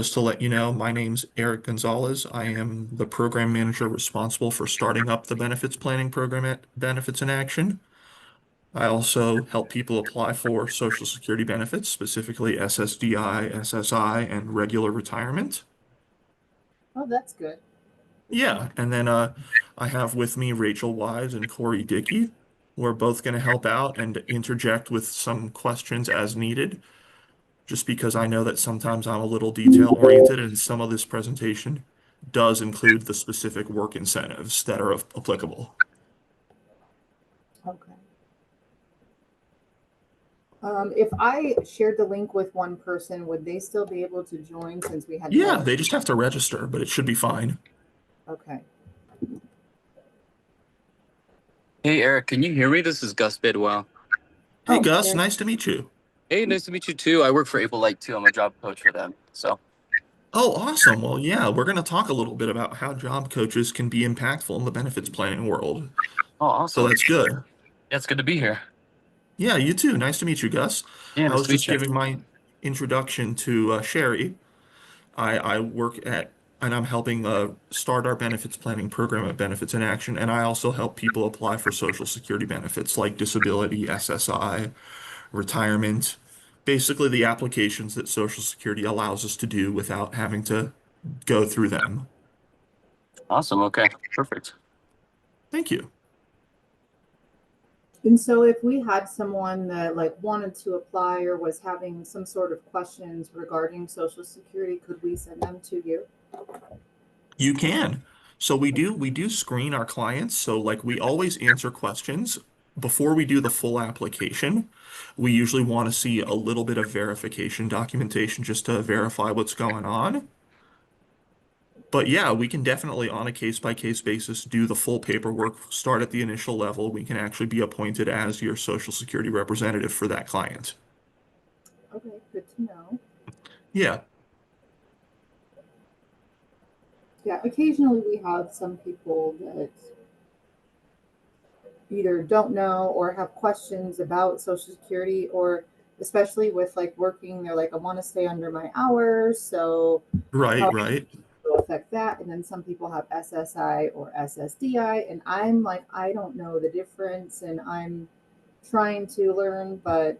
Just to let you know, my name's Eric Gonzalez. I am the program manager responsible for starting up the benefits planning program at Benefits in Action. I also help people apply for Social Security benefits, specifically SSDI, SSI, and regular retirement. Oh, that's good. Yeah, and then I have with me Rachel Wise and Corey Dickey. We're both going to help out and interject with some questions as needed, just because I know that sometimes I'm a little detail oriented and some of this presentation does include the specific work incentives that are applicable. Okay. If I shared the link with one person, would they still be able to join since we had Yeah, more? they just have to register, but it should be fine. Okay. Hey Eric, can you hear me? This is Gus Bidwell. Hey, Oh, Gus, there. nice to meet you. Hey, nice to meet you too. I work for Able Light too. I'm a job coach for them. Oh, awesome. Well, yeah, we're going to talk a little bit about how job coaches can be impactful in the benefits planning world. Oh, So awesome. that's good. Yeah, it's good to be here. Yeah, you too. Nice to meet you, Gus. Yeah, I nice was to meet just you. giving my introduction to Sherry. I work at, and I'm helping start our benefits planning program at Benefits in Action, and I also help people apply for Social Security benefits like disability, SSI, retirement, basically the applications that Social Security allows us to do without having to go through them. Awesome. Okay, perfect. Thank you. And so if we had someone that like wanted to apply or was having some sort of questions regarding Social Security, could we send them to you? You can. So we do screen our clients. So like we always answer questions before we do the full application. We usually want to see a little bit of verification documentation just to verify what's going on. But yeah, we can definitely on a case by case basis do the full paperwork, start at the initial level. We can actually be appointed as your Social Security representative for that client. Okay, good to know. Yeah. Yeah, occasionally we have some people that either don't know or have questions about Social Security, or especially with like working, they're like, I want to stay under my hours, so Right, how right. will affect that. And then some people have SSI or SSDI, and I'm like, I don't know the difference, and I'm trying to learn, but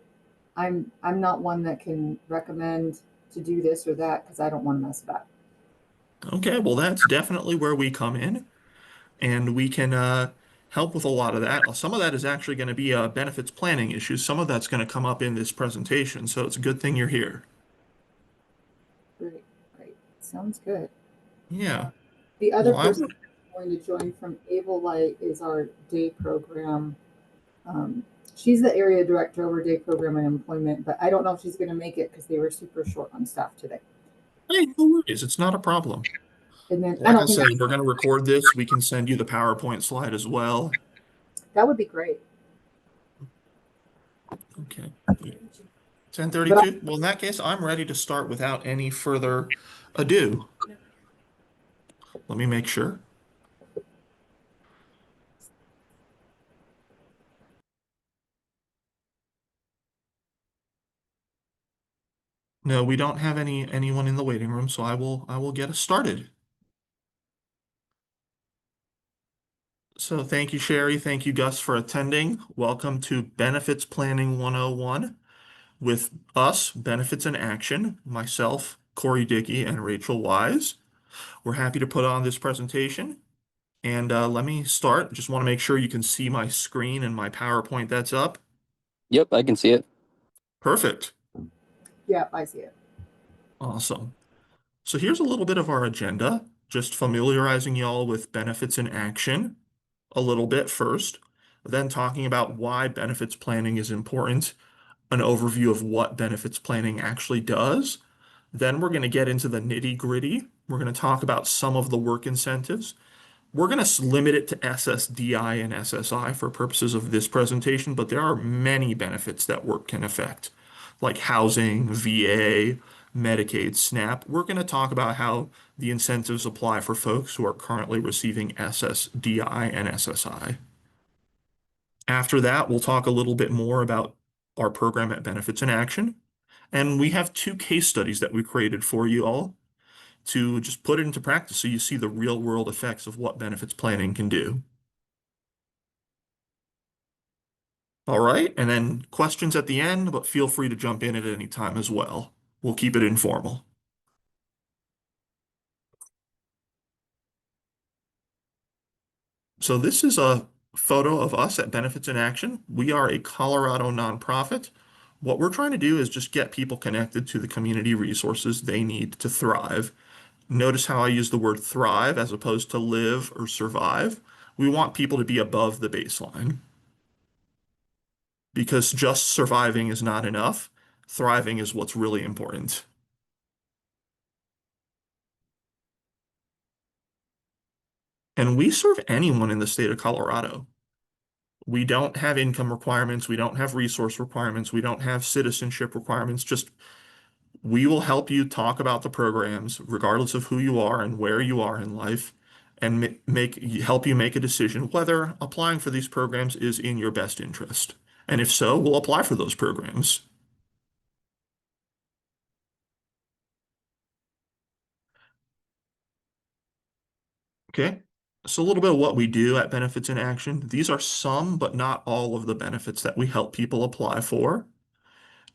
I'm not one that can recommend to do this or that because I don't want to mess it up. Okay, well that's definitely where we come in. And we can help with a lot of that. Some of that is actually going to be benefits planning issues. Some of that's going to come up in this presentation, so it's a good thing you're here. Great, great, sounds good. Yeah. The other Well, I person going to join from Able Light is our day program. Um, she's the area director over day program and employment, but I don't know if she's going to make it because they were super short on staff today. Hey, no worries. It's not a problem. And then I Like I don't think said, we're going to record this. We can send you the PowerPoint slide as well. that would be great. Okay. But 10:32. Well, in that case, I'm ready to start without any further ado. Let me make sure. No, we don't have anyone in the waiting room, so I will get us started. So thank you, Sherry. Thank you, Gus, for attending. Welcome to Benefits Planning 101 with us, Benefits in Action, myself, Corey Dickey, and Rachel Wise. We're happy to put on this presentation. And let me start. Just want to make sure you can see my screen and my PowerPoint that's up. Yep, I can see it. Perfect. yeah, I see it. Awesome. So here's a little bit of our agenda, just familiarizing y'all with Benefits in Action a little bit first, then talking about why benefits planning is important, an overview of what benefits planning actually does. Then we're going to get into the nitty-gritty. We're going to talk about some of the work incentives. We're going to limit it to SSDI and SSI for purposes of this presentation, but there are many benefits that work can affect, like housing, VA, Medicaid, SNAP. We're going to talk about how the incentives apply for folks who are currently receiving SSDI and SSI. After that, we'll talk a little bit more about our program at Benefits in Action. And we have two case studies that we created for you all. to just put it into practice so you see the real world effects of what benefits planning can do. All right, and then questions at the end, but feel free to jump in at any time as well. We'll keep it informal. So this is a photo of us at Benefits in Action. We are a Colorado nonprofit. What we're trying to do is just get people connected to the community resources they need to thrive. Notice how I use the word thrive as opposed to live or survive. We want people to be above the baseline because just surviving is not enough. Thriving is what's really important. And we serve anyone in the state of Colorado. We don't have income requirements. We don't have resource requirements. We don't have citizenship requirements. Just we will help you talk about the programs, regardless of who you are and where you are in life, and help you make a decision whether applying for these programs is in your best interest. And if so, we'll apply for those programs. Okay. So a little bit of what we do at Benefits in Action. These are some, but not all of the benefits that we help people apply for.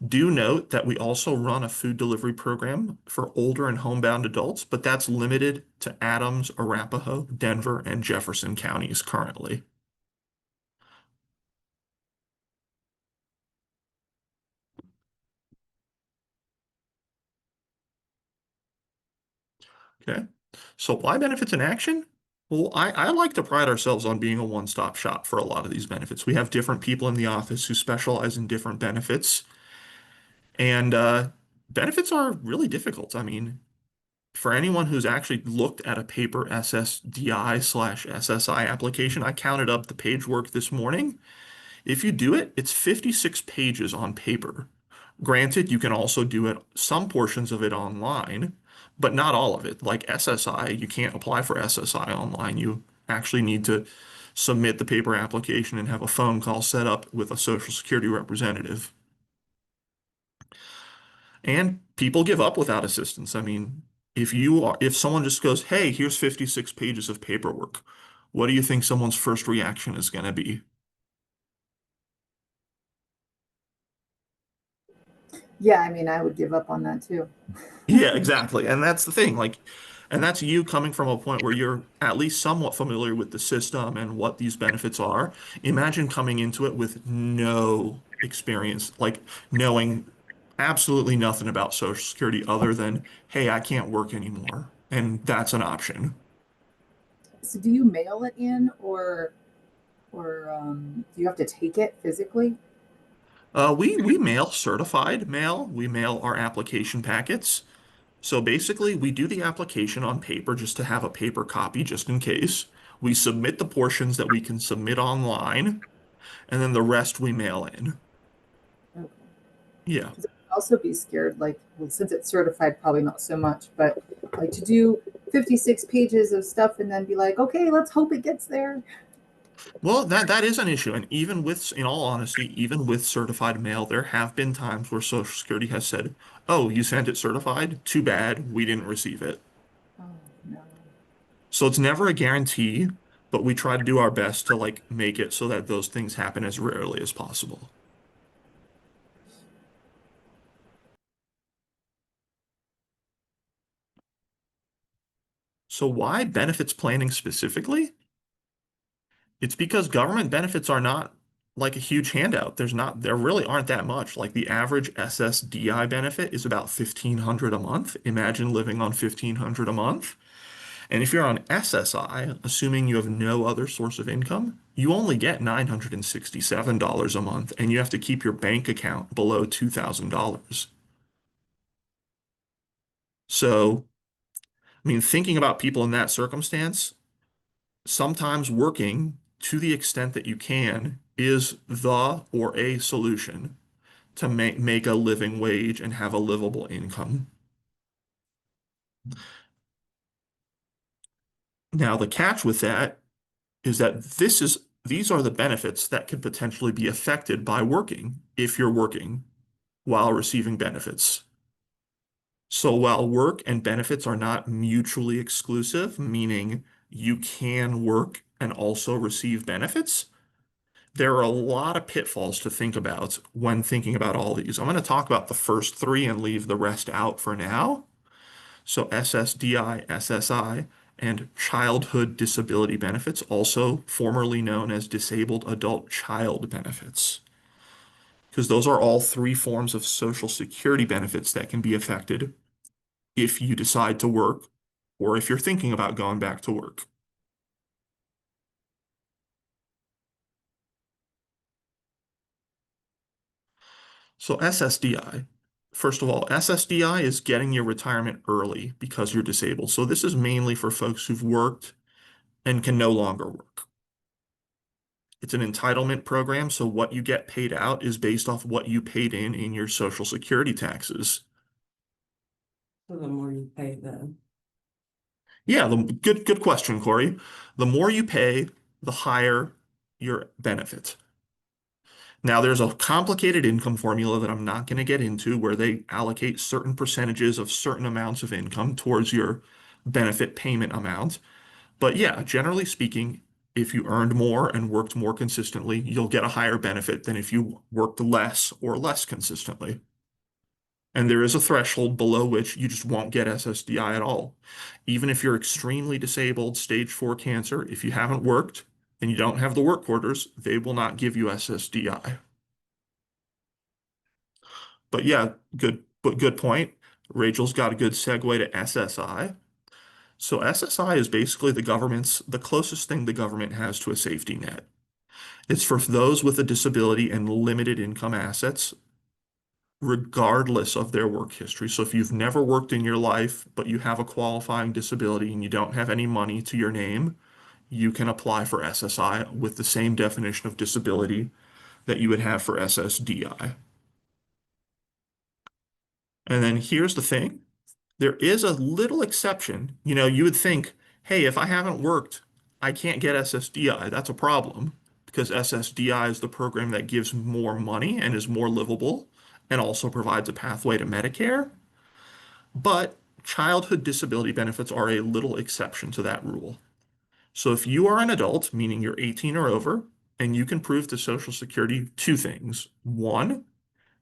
Do note that we also run a food delivery program for older and homebound adults, but that's limited to Adams, Arapahoe, Denver, and Jefferson counties currently. Okay. So why benefits in action? Well, I like to pride ourselves on being a one-stop shop for a lot of these benefits. We have different people in the office who specialize in different benefits, and benefits are really difficult. I mean, for anyone who's actually looked at a paper SSDI/SSI application, I counted up the page work this morning. If you do it, it's 56 pages on paper. Granted, you can also do it, some portions of it online, but not all of it. Like SSI, you can't apply for SSI online. You actually need to submit the paper application and have a phone call set up with a Social Security representative. And people give up without assistance. I mean, if someone just goes, "Hey, here's 56 pages of paperwork," what do you think someone's first reaction is going to be? Yeah, I mean, I would give up on that too. Yeah, exactly. And that's the thing. And that's you coming from a point where you're at least somewhat familiar with the system and what these benefits are. Imagine coming into it with no experience, like knowing absolutely nothing about Social Security other than, hey, I can't work anymore. And that's an option. So do you mail it in or do you have to take it physically? We mail certified mail. We mail our application packets. So basically, we do the application on paper just to have a paper copy just in case. We submit the portions that we can submit online, and then the rest we mail in. Okay. Yeah. Because I'd also be scared, like, well, since it's certified, probably not so much, but like to do 56 pages of stuff and then be like, okay, let's hope it gets there. Well, that is an issue. And even with, in all honesty, even with certified mail, there have been times where Social Security has said, "Oh, you sent it certified? Too bad, we didn't receive it." Oh, no. So it's never a guarantee, but we try to do our best to like make it so that those things happen as rarely as possible. So why benefits planning specifically? It's because government benefits are not like a huge handout. There really aren't that much. Like the average SSDI benefit is about 1,500 a month. Imagine living on 1,500 a month. And if you're on SSI, assuming you have no other source of income, you only get $967 a month, and you have to keep your bank account below $2,000. So, I mean, thinking about people in that circumstance, sometimes working to the extent that you can is the or a solution to make a living wage and have a livable income. Now, the catch with that is that these are the benefits that could potentially be affected by working if you're working while receiving benefits. So while work and benefits are not mutually exclusive, meaning you can work and also receive benefits, there are a lot of pitfalls to think about when thinking about all these. I'm going to talk about the first three and leave the rest out for now. So SSDI, SSI, and childhood disability benefits, also formerly known as disabled adult child benefits, because those are all three forms of Social Security benefits that can be affected if you decide to work or if you're thinking about going back to work. So SSDI, first of all, SSDI is getting your retirement early because you're disabled. So this is mainly for folks who've worked and can no longer work. It's an entitlement program, so what you get paid out is based off what you paid in your Social Security taxes. So the more you pay, the Yeah, good question, Corey. The more you pay, the higher your benefit. Now, there's a complicated income formula that I'm not going to get into where they allocate certain percentages of certain amounts of income towards your benefit payment amount. But yeah, generally speaking, if you earned more and worked more consistently, you'll get a higher benefit than if you worked less or less consistently. And there is a threshold below which you just won't get SSDI at all. Even if you're extremely disabled, stage 4 cancer, if you haven't worked and you don't have the work orders, they will not give you SSDI. But yeah, good point. Rachel's got a good segue to SSI. So SSI is basically the closest thing the government has to a safety net. It's for those with a disability and limited income assets, regardless of their work history. So if you've never worked in your life, but you have a qualifying disability and you don't have any money to your name, you can apply for SSI with the same definition of disability that you would have for SSDI. And then here's the thing. There is a little exception. You would think, hey, if I haven't worked, I can't get SSDI. That's a problem because SSDI is the program that gives more money and is more livable and also provides a pathway to Medicare. But childhood disability benefits are a little exception to that rule. So if you are an adult, meaning you're 18 or over, and you can prove to Social Security two things. One,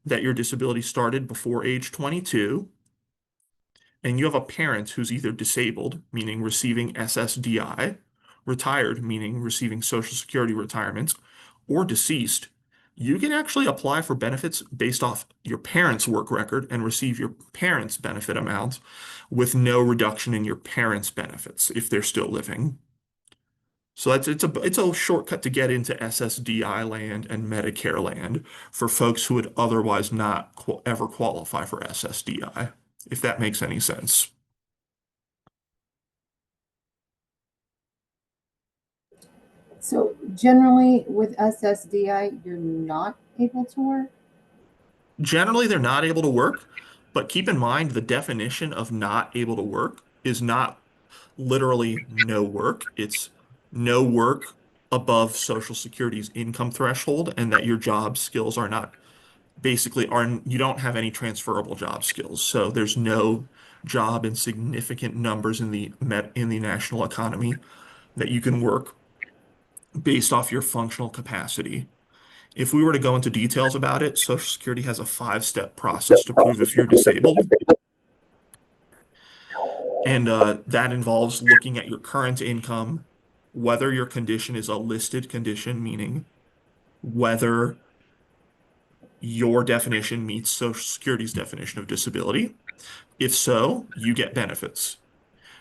that your disability started before age 22, and you have a parent who's either disabled, meaning receiving SSDI, retired, meaning receiving Social Security retirement, or deceased, you can actually apply for benefits based off your parents' work record and receive your parents' benefit amount with no reduction in your parents' benefits if they're still living. So it's a shortcut to get into SSDI land and Medicare land for folks who would otherwise not ever qualify for SSDI, if that makes any sense. So generally with SSDI, you're not able to work. Generally, they're not able to work, but keep in mind the definition of not able to work is not literally no work. It's no work above Social Security's income threshold, and that your job skills are not basically are you don't have any transferable job skills. So there's no job in significant numbers in the national economy that you can work based off your functional capacity. If we were to go into details about it, Social Security has a five-step process to prove if you're disabled. And that involves looking at your current income, whether your condition is a listed condition, meaning whether your definition meets Social Security's definition of disability. If so, you get benefits.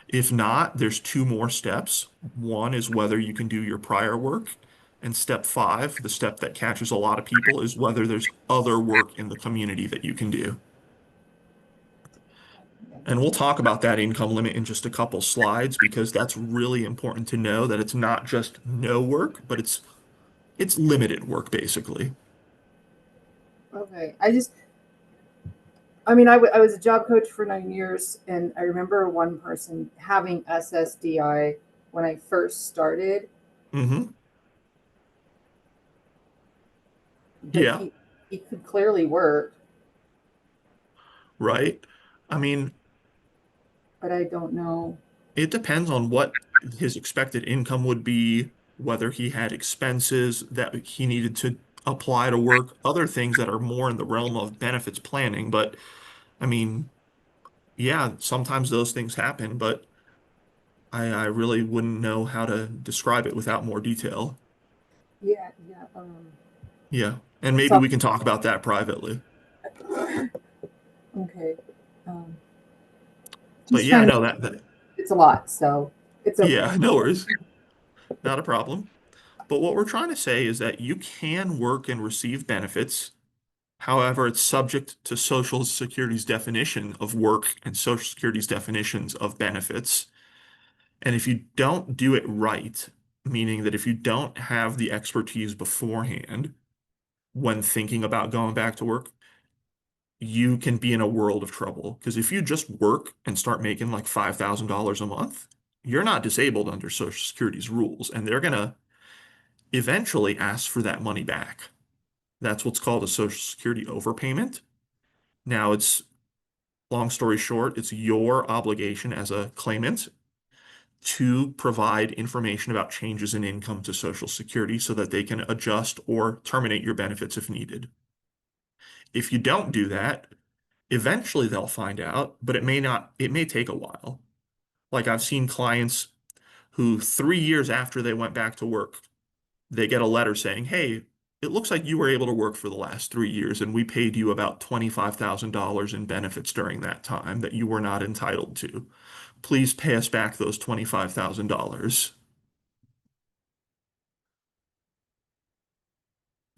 If not, there's two more steps. One is whether you can do your prior work. And step five, the step that catches a lot of people, is whether there's other work in the community that you can do. And we'll talk about that income limit in just a couple slides because that's really important to know that it's not just no work, but it's limited work basically. Okay. I was a job coach for 9 years, and I remember one person having SSDI when I first started, Hmm. but Yeah, he could clearly work. right. I mean, but I don't know. it depends on what his expected income would be, whether he had expenses that he needed to apply to work, other things that are more in the realm of benefits planning. But I mean, yeah, sometimes those things happen, but I really wouldn't know how to describe it without more detail. Yeah, yeah. Yeah. And maybe So we can talk about that privately. okay. Um, But just yeah, trying to. no, that It's a lot, so it's okay. yeah, no worries. Not a problem. But what we're trying to say is that you can work and receive benefits. However, it's subject to Social Security's definition of work and Social Security's definitions of benefits. And if you don't do it right, meaning that if you don't have the expertise beforehand when thinking about going back to work, you can be in a world of trouble. Because if you just work and start making like $5,000 a month, you're not disabled under Social Security's rules, and they're going to eventually ask for that money back. That's what's called a Social Security overpayment. Now, it's long story short, it's your obligation as a claimant to provide information about changes in income to Social Security so that they can adjust or terminate your benefits if needed. If you don't do that, eventually they'll find out, but it may not, it may take a while. Like I've seen clients who 3 years after they went back to work, they get a letter saying, hey, it looks like you were able to work for the last 3 years, and we paid you about $25,000 in benefits during that time that you were not entitled to. Please pay us back those $25,000.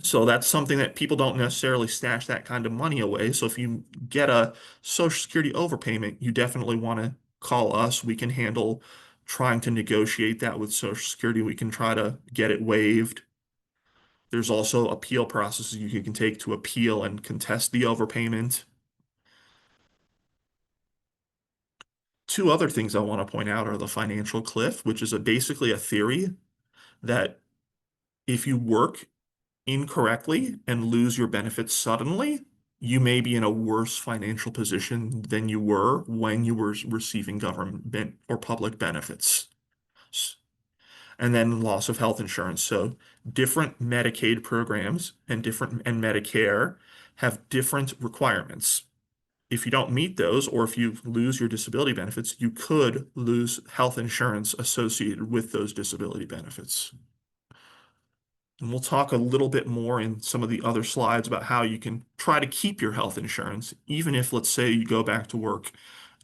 So that's something that people don't necessarily stash that kind of money away. So if you get a Social Security overpayment, you definitely want to call us. We can handle trying to negotiate that with Social Security. We can try to get it waived. There's also appeal processes you can take to appeal and contest the overpayment. Two other things I want to point out are the financial cliff, which is basically a theory that if you work incorrectly and lose your benefits suddenly, you may be in a worse financial position than you were when you were receiving government or public benefits. And then loss of health insurance. So different Medicaid programs and Medicare have different requirements. If you don't meet those, or if you lose your disability benefits, you could lose health insurance associated with those disability benefits. And we'll talk a little bit more in some of the other slides about how you can try to keep your health insurance, even if, let's say, you go back to work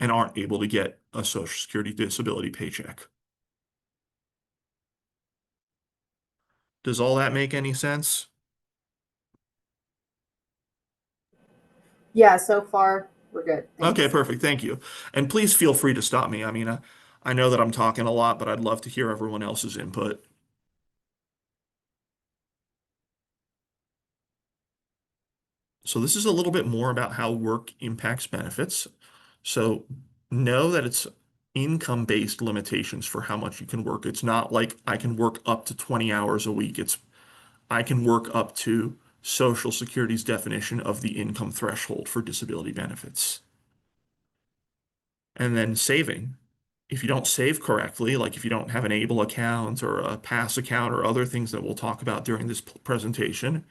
and aren't able to get a Social Security disability paycheck. Does all that make any sense? Yeah, so far we're good. Okay, Thanks. perfect. Thank you. And please feel free to stop me. I mean, I know that I'm talking a lot, but I'd love to hear everyone else's input. So this is a little bit more about how work impacts benefits. So know that it's income-based limitations for how much you can work. It's not like I can work up to 20 hours a week. It's I can work up to Social Security's definition of the income threshold for disability benefits. And then saving. If you don't save correctly, like if you don't have an ABLE account or a PASS account or other things that we'll talk about during this presentation,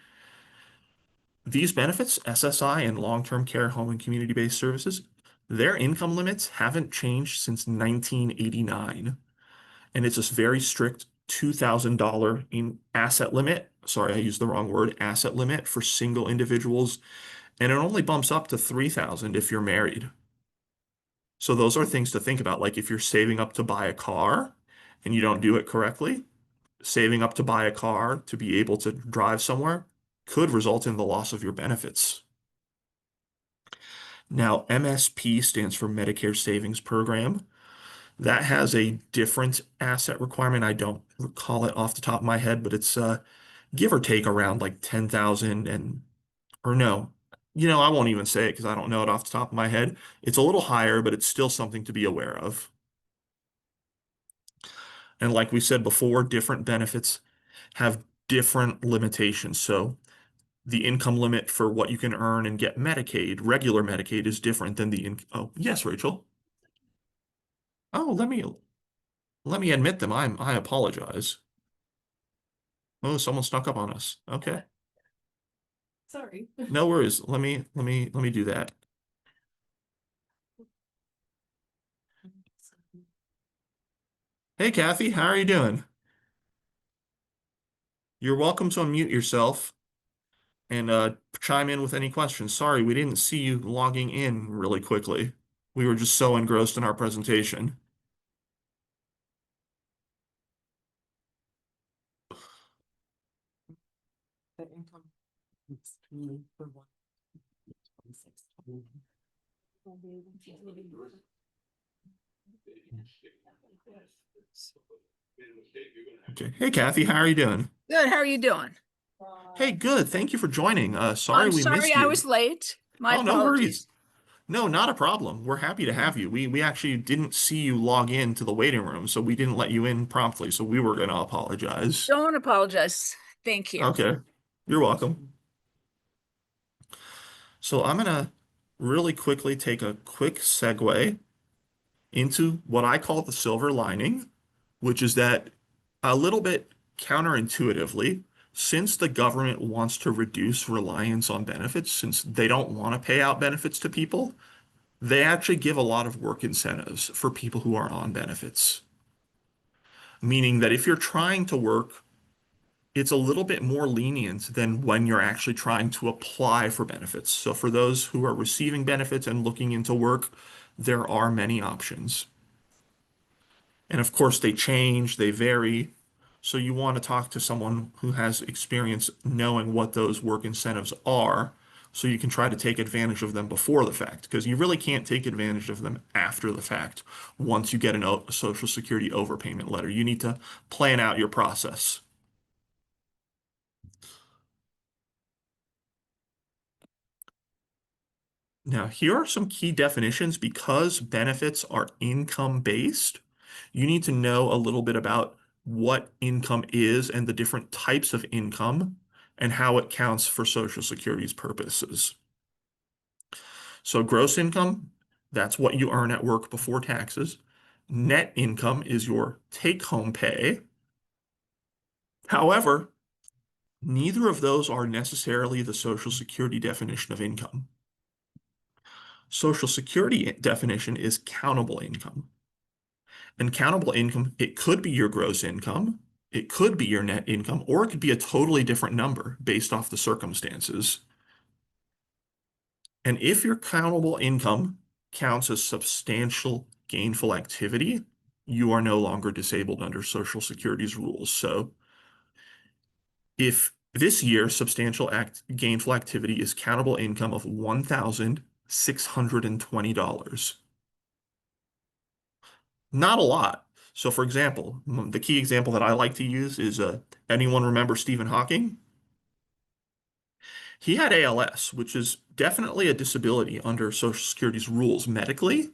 these benefits, SSI and long-term care home and community-based services, their income limits haven't changed since 1989. And it's a very strict $2,000 in asset limit. Sorry, I used the wrong word, asset limit for single individuals. And it only bumps up to 3,000 if you're married. So those are things to think about. Like if you're saving up to buy a car and you don't do it correctly, saving up to buy a car to be able to drive somewhere could result in the loss of your benefits. Now, MSP stands for Medicare Savings Program. That has a different asset requirement. I don't recall it off the top of my head, but it's give or take around like 10,000 and or no. I won't even say it because I don't know it off the top of my head. It's a little higher, but it's still something to be aware of. And like we said before, different benefits have different limitations. So The income limit for what you can earn and get Medicaid, regular Medicaid, is different than oh, yes, Rachel. Oh, let me admit them. I apologize. Oh, someone snuck up on us. Okay. Sorry. No worries. Let me do that. Hey, Kathy, how are you doing? You're welcome to unmute yourself and chime in with any questions. Sorry, we didn't see you logging in really quickly. We were just so engrossed in our presentation. The income is only for 126. Okay. Hey, Kathy, how are you doing? Good. How are you doing? Hey, good. Thank you for joining. Sorry I'm we sorry missed I you. was late. My Oh, no worries. apologies. No, not a problem. We're happy to have you. We actually didn't see you log in to the waiting room, so we didn't let you in promptly, so we were going to apologize. Don't apologize. Thank you. Okay. You're welcome. So I'm going to really quickly take a quick segue into what I call the silver lining, which is that a little bit counterintuitively, since the government wants to reduce reliance on benefits, since they don't want to pay out benefits to people, they actually give a lot of work incentives for people who are on benefits. Meaning that if you're trying to work, it's a little bit more lenient than when you're actually trying to apply for benefits. So for those who are receiving benefits and looking into work, there are many options. And of course, they change, they vary. So you want to talk to someone who has experience knowing what those work incentives are so you can try to take advantage of them before the fact, because you really can't take advantage of them after the fact once you get a Social Security overpayment letter. You need to plan out your process. Now, here are some key definitions. Because benefits are income-based, you need to know a little bit about what income is and the different types of income and how it counts for Social Security's purposes. So gross income, that's what you earn at work before taxes. Net income is your take-home pay. However, neither of those are necessarily the Social Security definition of income. Social Security definition is countable income. And countable income, it could be your gross income, it could be your net income, or it could be a totally different number based off the circumstances. And if your countable income counts as substantial gainful activity, you are no longer disabled under Social Security's rules. So if this year substantial gainful activity is countable income of $1,620, not a lot. So for example, the key example that I like to use is anyone remember Stephen Hawking? He had ALS, which is definitely a disability under Social Security's rules medically,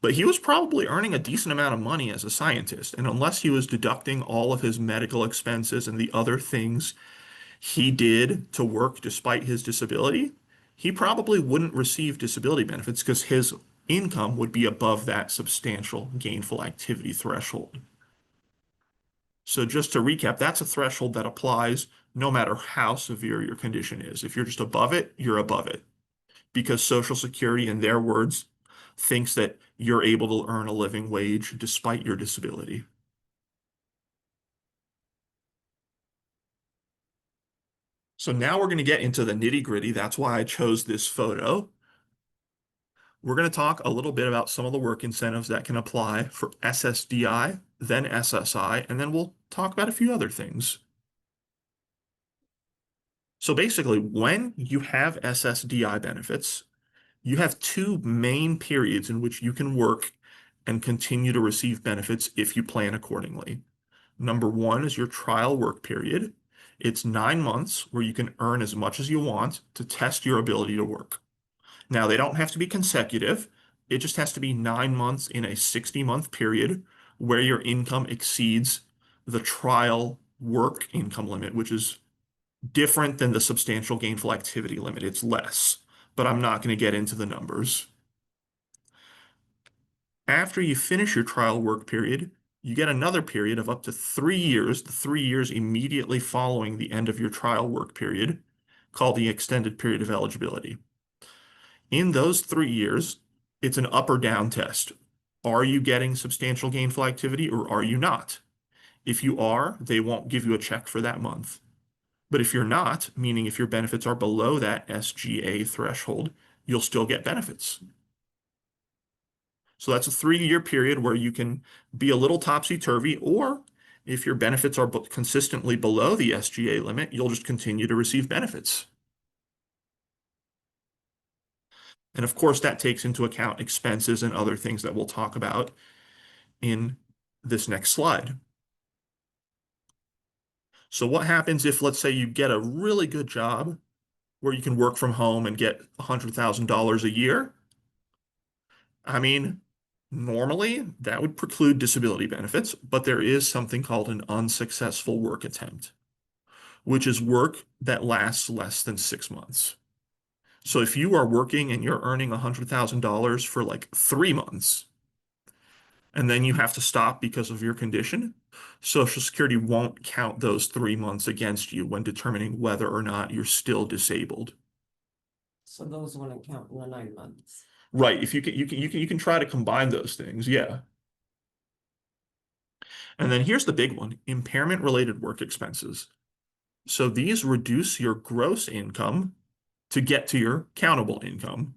but he was probably earning a decent amount of money as a scientist. And unless he was deducting all of his medical expenses and the other things he did to work despite his disability, he probably wouldn't receive disability benefits because his income would be above that substantial gainful activity threshold. So just to recap, that's a threshold that applies no matter how severe your condition is. If you're just above it, you're above it. Because Social Security, in their words, thinks that you're able to earn a living wage despite your disability. So now we're going to get into the nitty-gritty. That's why I chose this photo. We're going to talk a little bit about some of the work incentives that can apply for SSDI, then SSI, and then we'll talk about a few other things. So basically, when you have SSDI benefits, you have two main periods in which you can work and continue to receive benefits if you plan accordingly. Number one is your trial work period. It's 9 months where you can earn as much as you want to test your ability to work. Now, they don't have to be consecutive. It just has to be 9 months in a 60-month period where your income exceeds the trial work income limit, which is different than the substantial gainful activity limit. It's less, but I'm not going to get into the numbers. After you finish your trial work period, you get another period of up to 3 years, the 3 years immediately following the end of your trial work period, called the extended period of eligibility. In those 3 years, it's an up or down test. Are you getting substantial gainful activity or are you not? If you are, they won't give you a check for that month. But if you're not, meaning if your benefits are below that SGA threshold, you'll still get benefits. So that's a 3 year period where you can be a little topsy-turvy, or if your benefits are consistently below the SGA limit, you'll just continue to receive benefits. And of course, that takes into account expenses and other things that we'll talk about in this next slide. So what happens if, let's say, you get a really good job where you can work from home and get $100,000 a year? I mean, normally that would preclude disability benefits, but there is something called an unsuccessful work attempt, which is work that lasts less than 6 months. So if you are working and you're earning $100,000 for like 3 months, and then you have to stop because of your condition, Social Security won't count those 3 months against you when determining whether or not you're still disabled. So those wouldn't count in the 9 months. Right. If you can try to combine those things, yeah. And then here's the big one, impairment related work expenses. So these reduce your gross income to get to your countable income.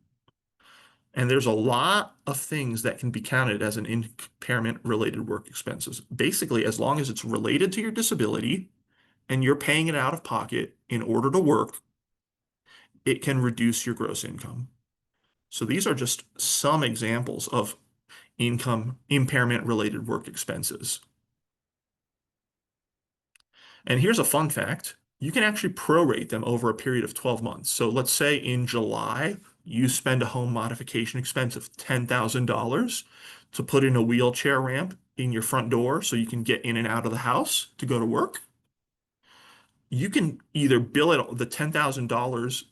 And there's a lot of things that can be counted as an impairment related work expenses. Basically, as long as it's related to your disability and you're paying it out of pocket in order to work, it can reduce your gross income. So these are just some examples of income impairment related work expenses. And here's a fun fact. You can actually prorate them over a period of 12 months. So let's say in July, you spend a home modification expense of $10,000 to put in a wheelchair ramp in your front door so you can get in and out of the house to go to work. You can either bill it the $10,000,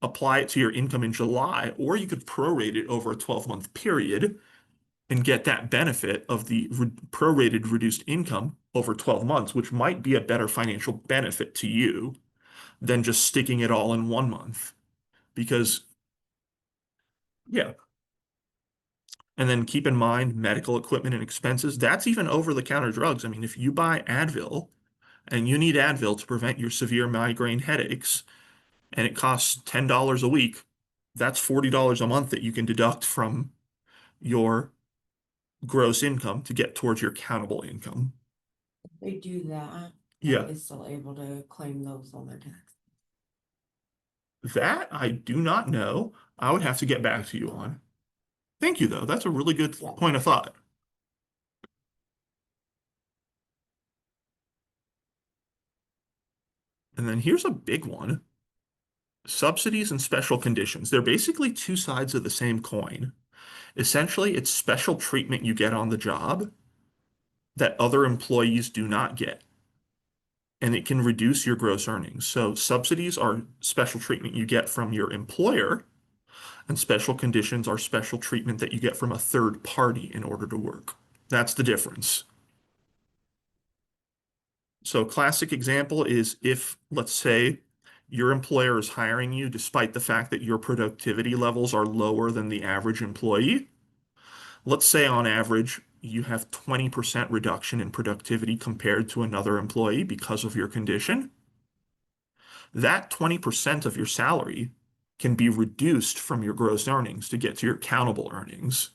apply it to your income in July, or you could prorate it over a 12-month period and get that benefit of the prorated reduced income over 12 months, which might be a better financial benefit to you than just sticking it all in 1 month. Because, yeah. And then keep in mind medical equipment and expenses. That's even over-the-counter drugs. I mean, if you buy Advil and you need Advil to prevent your severe migraine headaches, and it costs $10 a week, that's $40 a month that you can deduct from your gross income to get towards your countable income. They do that. Yeah. Are they still able to claim those on their tax? That I do not know. I would have to get back to you on. Thank you, though. That's a really good Yeah. point of thought. And then here's a big one. Subsidies and special conditions. They're basically two sides of the same coin. Essentially, it's special treatment you get on the job that other employees do not get, and it can reduce your gross earnings. So subsidies are special treatment you get from your employer, and special conditions are special treatment that you get from a third party in order to work. That's the difference. So classic example is if, let's say, your employer is hiring you despite the fact that your productivity levels are lower than the average employee. Let's say on average, you have 20% reduction in productivity compared to another employee because of your condition. That 20% of your salary can be reduced from your gross earnings to get to your countable earnings.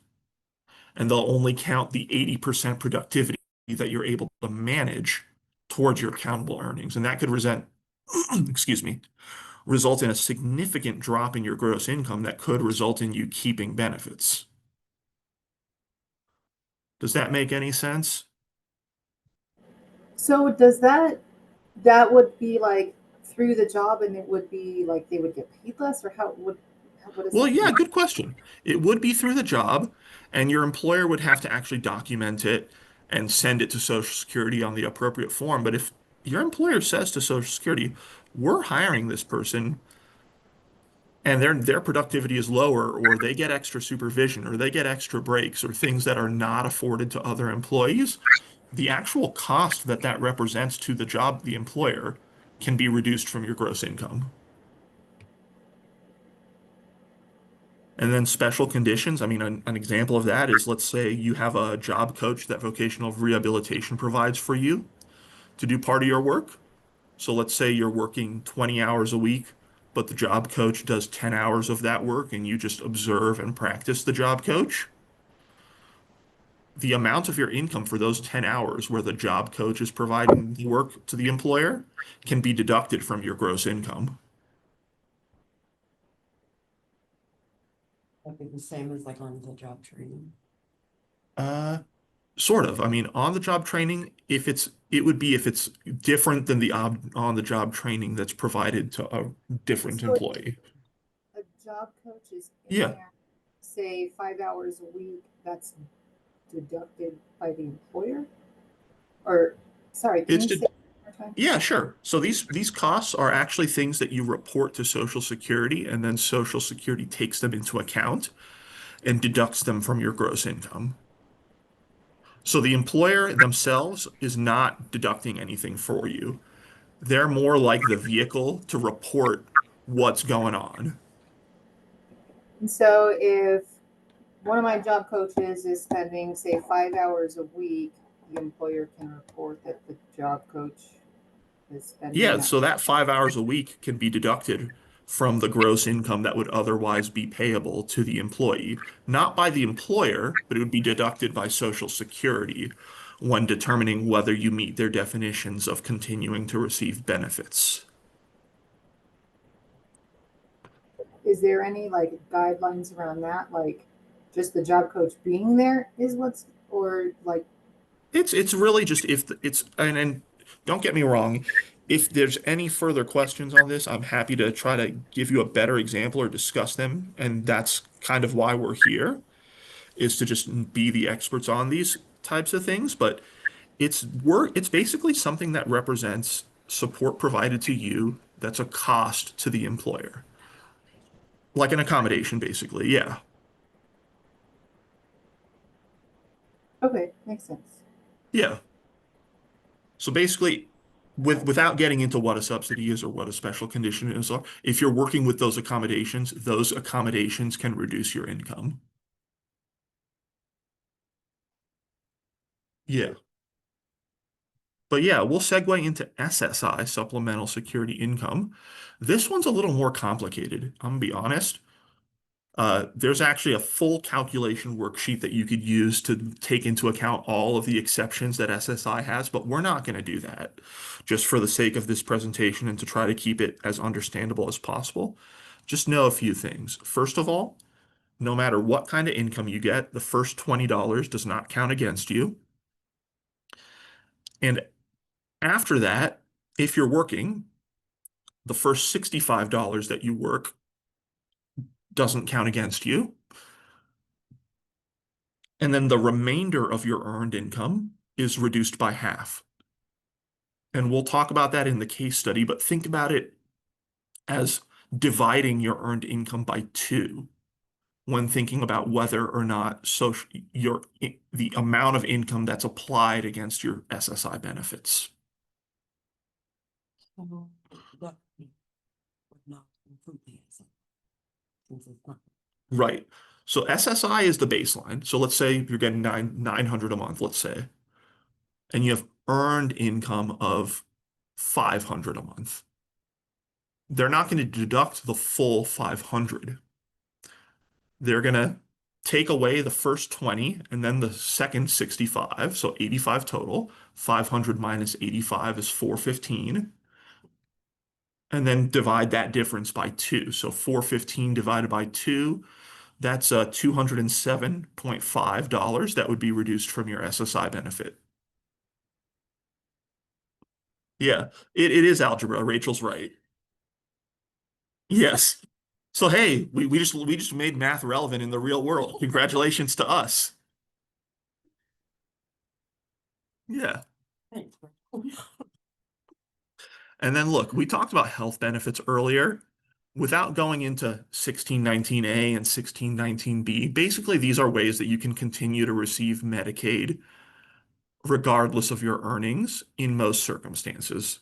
And they'll only count the 80% productivity that you're able to manage towards your countable earnings. And that could excuse me, result in a significant drop in your gross income that could result in you keeping benefits. Does that make any sense? So does that would be like through the job, and it would be like they would get paid less, or what does Well, that yeah, mean? good question. It would be through the job, and your employer would have to actually document it and send it to Social Security on the appropriate form. But your employer says to Social Security, we're hiring this person and their productivity is lower, or they get extra supervision, or they get extra breaks, or things that are not afforded to other employees, the actual cost that that represents to the job, the employer, can be reduced from your gross income. And then special conditions, I mean, an example of that is, let's say you have a job coach that vocational rehabilitation provides for you to do part of your work. So let's say you're working 20 hours a week, but the job coach does 10 hours of that work and you just observe and practice the job coach. The amount of your income for those 10 hours where the job coach is providing the work to the employer can be deducted from your gross income. That'd be the same as like on the job training. Uh, Sort of. I mean, on the job training, it would be if it's different than the on the job training that's provided to a different So employee. a job coach is in Yeah, there, say 5 hours a week, that's deducted by the employer? Or, sorry, can it's you say did. it one more time? Yeah, sure. So these costs are actually things that you report to Social Security, and then Social Security takes them into account and deducts them from your gross income. So the employer themselves is not deducting anything for you. They're more like the vehicle to report what's going on. And so if one of my job coaches is spending, say, 5 hours a week, the employer can report that the job coach is spending Yeah, that. so that 5 hours a week can be deducted from the gross income that would otherwise be payable to the employee, not by the employer, but it would be deducted by Social Security when determining whether you meet their definitions of continuing to receive benefits. Is there any like guidelines around that? Like just the job coach being there is what's, or like, It's really just if it's and don't get me wrong, if there's any further questions on this, I'm happy to try to give you a better example or discuss them, and that's kind of why we're here, is to just be the experts on these types of things. But it's basically something that represents support provided to you that's a cost to the employer. Like an accommodation, basically. Yeah. okay, makes sense. Yeah. So basically, without getting into what a subsidy is or what a special condition is, if you're working with those accommodations can reduce your income. Yeah. But yeah, we'll segue into SSI, Supplemental Security Income. This one's a little more complicated. I'm gonna be honest. There's actually a full calculation worksheet that you could use to take into account all of the exceptions that SSI has, but we're not going to do that just for the sake of this presentation and to try to keep it as understandable as possible. Just know a few things. First of all, no matter what kind of income you get, the first $20 does not count against you. And after that, if you're working, the first $65 that you work doesn't count against you. And then the remainder of your earned income is reduced by half. And we'll talk about that in the case study, but think about it as dividing your earned income by two when thinking about whether or not the amount of income that's applied against your SSI benefits. So that would not include the SSI, since it's not. Right. So SSI is the baseline. So let's say you're getting 900 a month, let's say, and you have earned income of 500 a month. They're not going to deduct the full 500. They're going to take away the first 20 and then the second 65, so 85 total. 500 minus 85 is 415. And then divide that difference by two. So 415 divided by two, that's $207.5 that would be reduced from your SSI benefit. Yeah, it is algebra. Rachel's right. Yes. So hey, we just made math relevant in the real world. Congratulations to us. Yeah. Thanks. And then look, we talked about health benefits earlier. Without going into 1619A and 1619B, basically these are ways that you can continue to receive Medicaid regardless of your earnings in most circumstances.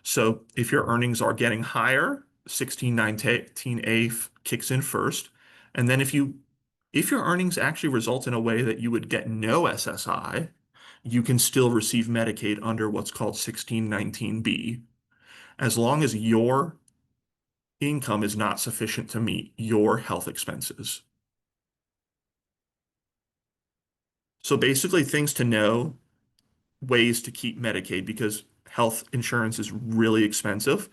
So if your earnings are getting higher, 1619A kicks in first. And then if your earnings actually result in a way that you would get no SSI, you can still receive Medicaid under what's called 1619B, as long as your income is not sufficient to meet your health expenses. So basically, things to know, ways to keep Medicaid, because health insurance is really expensive.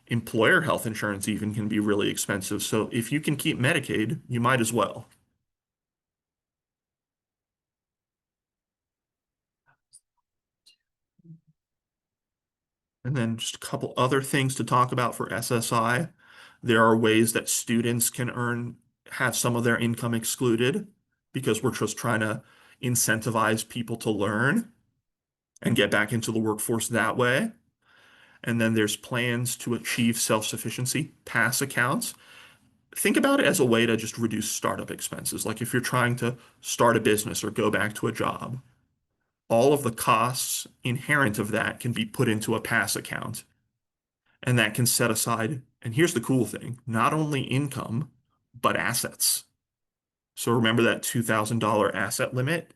Employer health insurance even can be really expensive. So if you can keep Medicaid, you might as well. And then just a couple other things to talk about for SSI. There are ways that students can have some of their income excluded because we're just trying to incentivize people to learn and get back into the workforce that way. And then there's plans to achieve self-sufficiency, pass accounts. Think about it as a way to just reduce startup expenses. Like if you're trying to start a business or go back to a job, all of the costs inherent of that can be put into a pass account. And that can set aside, and here's the cool thing, not only income, but assets. So remember that $2,000 asset limit?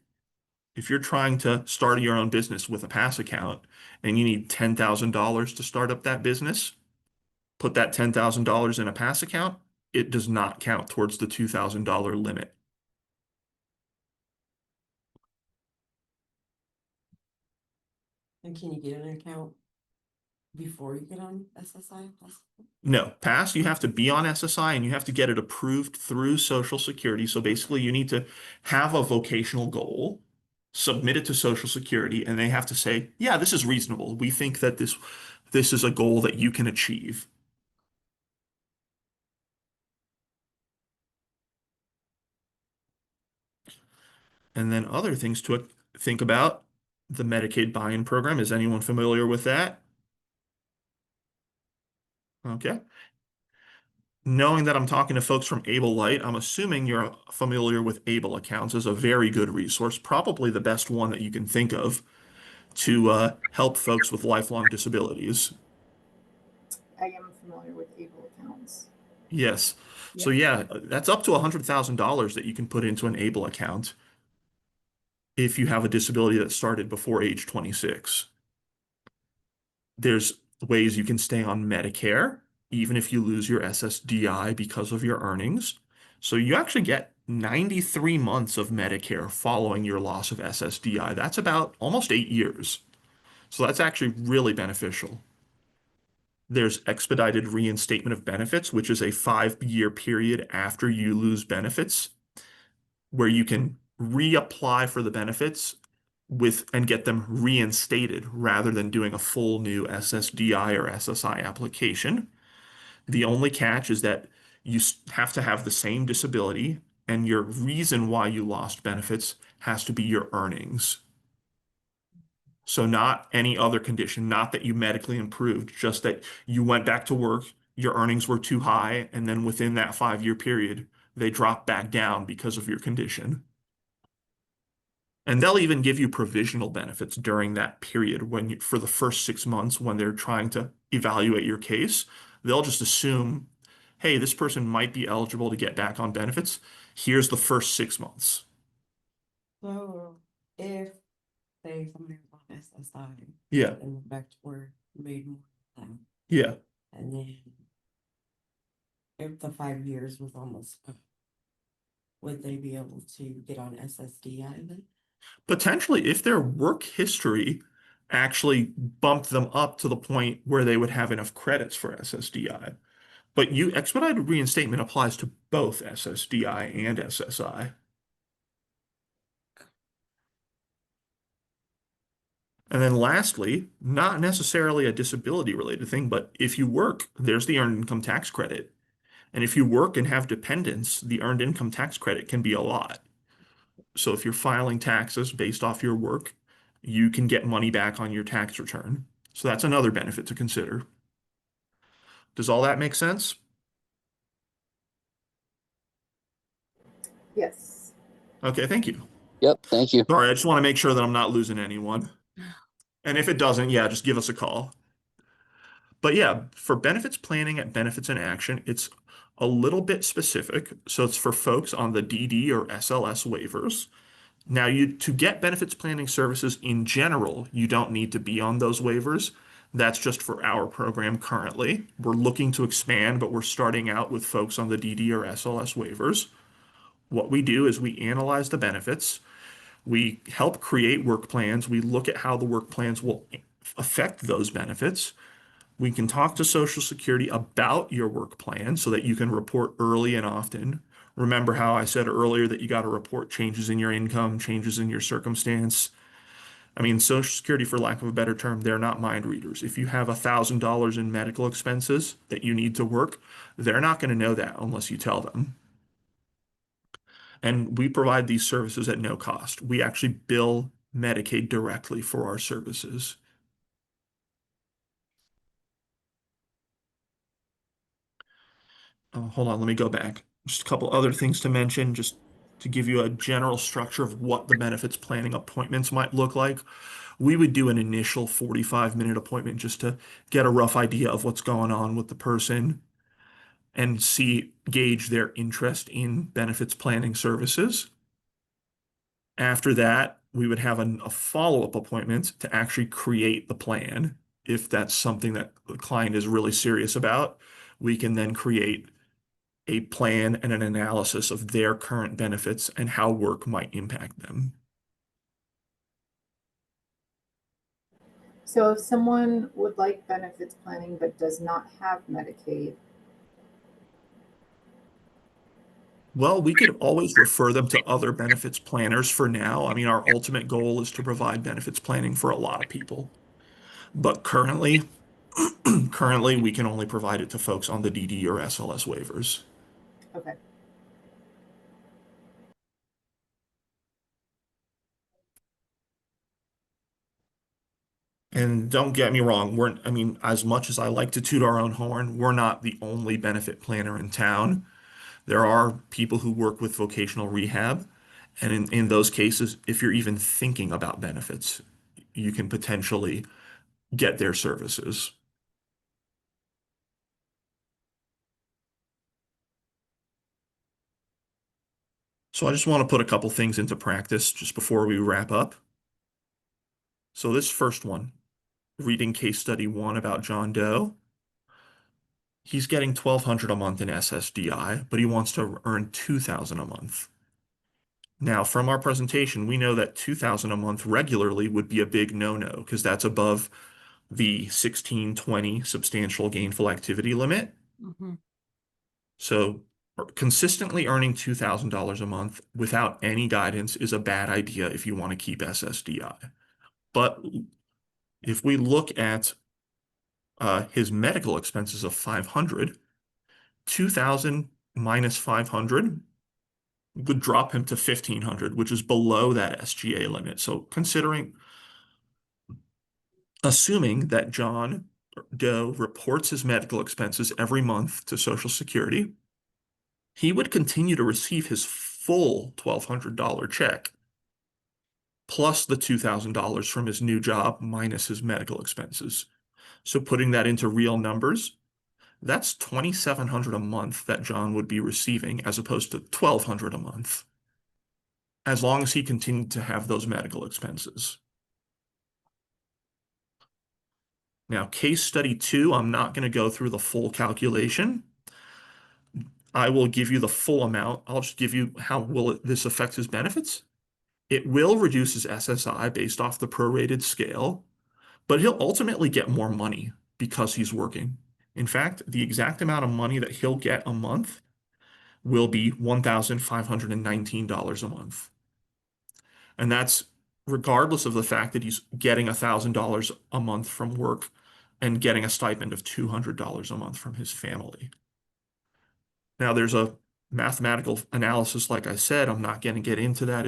If you're trying to start your own business with a pass account and you need $10,000 to start up that business, put that $10,000 in a pass account, it does not count towards the $2,000 limit. And can you get an account before you get on SSI? No, pass, you have to be on SSI and you have to get it approved through Social Security. So basically, you need to have a vocational goal, submit it to Social Security, and they have to say, yeah, this is reasonable. We think that this is a goal that you can achieve. And then other things to think about, the Medicaid buy-in program. Is anyone familiar with that? Okay. Knowing that I'm talking to folks from Able Light, I'm assuming you're familiar with Able Accounts as a very good resource, probably the best one that you can think of to help folks with lifelong disabilities. I am familiar with able accounts. Yes. So Yeah. yeah, that's up to $100,000 that you can put into an Able account if you have a disability that started before age 26. There's ways you can stay on Medicare, even if you lose your SSDI because of your earnings. So you actually get 93 months of Medicare following your loss of SSDI. That's about almost 8 years. So that's actually really beneficial. There's expedited reinstatement of benefits, which is a 5-year period after you lose benefits, where you can reapply for the benefits and get them reinstated rather than doing a full new SSDI or SSI application. The only catch is that you have to have the same disability, and your reason why you lost benefits has to be your earnings. So not any other condition, not that you medically improved, just that you went back to work, your earnings were too high, and then within that 5-year period, they dropped back down because of your condition. And they'll even give you provisional benefits during that period for the first 6 months when they're trying to evaluate your case. They'll just assume, hey, this person might be eligible to get back on benefits. Here's the first 6 months. So if, say, somebody was on SSI Yeah, and went back to work, made more than yeah. that, and then if the 5 years was almost up, would they be able to get on SSDI then? Potentially, if their work history actually bumped them up to the point where they would have enough credits for SSDI. But expedited reinstatement applies to both SSDI and SSI. And then lastly, not necessarily a disability related thing, but if you work, there's the earned income tax credit. And if you work and have dependents, the earned income tax credit can be a lot. So if you're filing taxes based off your work, you can get money back on your tax return. So that's another benefit to consider. Does all that make sense? Yes. Okay, thank you. Yep. Thank you. Sorry, I just want to make sure that I'm not losing anyone. And if it doesn't, yeah, just give us a call. But yeah, for benefits planning at Benefits in Action, it's a little bit specific. So it's for folks on the DD or SLS waivers. Now, to get benefits planning services in general, you don't need to be on those waivers. That's just for our program currently. We're looking to expand, but we're starting out with folks on the DD or SLS waivers. What we do is we analyze the benefits. We help create work plans. We look at how the work plans will affect those benefits. We can talk to Social Security about your work plan so that you can report early and often. Remember how I said earlier that you got to report changes in your income, changes in your circumstance. I mean, Social Security, for lack of a better term, they're not mind readers. If you have $1,000 in medical expenses that you need to work, they're not going to know that unless you tell them. And we provide these services at no cost. We actually bill Medicaid directly for our services. Hold on, let me go back. Just a couple other things to mention, just to give you a general structure of what the benefits planning appointments might look like. We would do an initial 45-minute appointment just to get a rough idea of what's going on with the person and gauge their interest in benefits planning services. After that, we would have a follow-up appointment to actually create the plan. If that's something that the client is really serious about, we can then create a plan and an analysis of their current benefits and how work might impact them. So if someone would like benefits planning but does not have Medicaid, Well, we could always refer them to other benefits planners for now. I mean, our ultimate goal is to provide benefits planning for a lot of people. But currently we can only provide it to folks on the DD or SLS waivers. okay. And don't get me wrong, I mean, as much as I like to toot our own horn, we're not the only benefit planner in town. There are people who work with vocational rehab. And in those cases, if you're even thinking about benefits, you can potentially get their services. So I just want to put a couple things into practice just before we wrap up. So this first one, reading case study 1 about John Doe. He's getting $1,200 a month in SSDI, but he wants to earn $2,000 a month. Now, from our presentation, we know that $2,000 a month regularly would be a big no-no because that's above the 1620 substantial gainful activity limit. Mhm. So consistently earning $2,000 a month without any guidance is a bad idea if you want to keep SSDI. But if we look at his medical expenses of 500, 2,000 minus 500 would drop him to 1,500, which is below that SGA limit. So assuming that John Doe reports his medical expenses every month to Social Security, he would continue to receive his full $1,200 check plus the $2,000 from his new job minus his medical expenses. So putting that into real numbers, that's $2,700 a month that John would be receiving as opposed to $1,200 a month, as long as he continued to have those medical expenses. Now, case study 2, I'm not going to go through the full calculation. I will give you the full amount. I'll just give you how this affect his benefits. It will reduce his SSI based off the prorated scale, but he'll ultimately get more money because he's working. In fact, the exact amount of money that he'll get a month will be $1,519 a month. And that's regardless of the fact that he's getting $1,000 a month from work and getting a stipend of $200 a month from his family. Now, there's a mathematical analysis, like I said, I'm not going to get into that.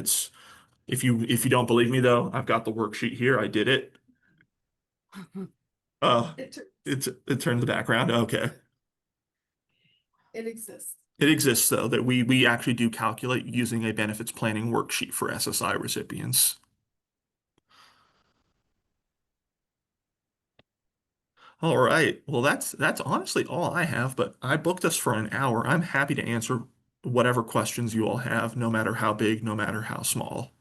If you don't believe me though, I've got the worksheet here. I did it. Uh, it turned the background. Okay. It exists. It exists though, that we actually do calculate using a benefits planning worksheet for SSI recipients. All right. Well, that's honestly all I have, but I booked us for an hour. I'm happy to answer whatever questions you all have, no matter how big, no matter how small.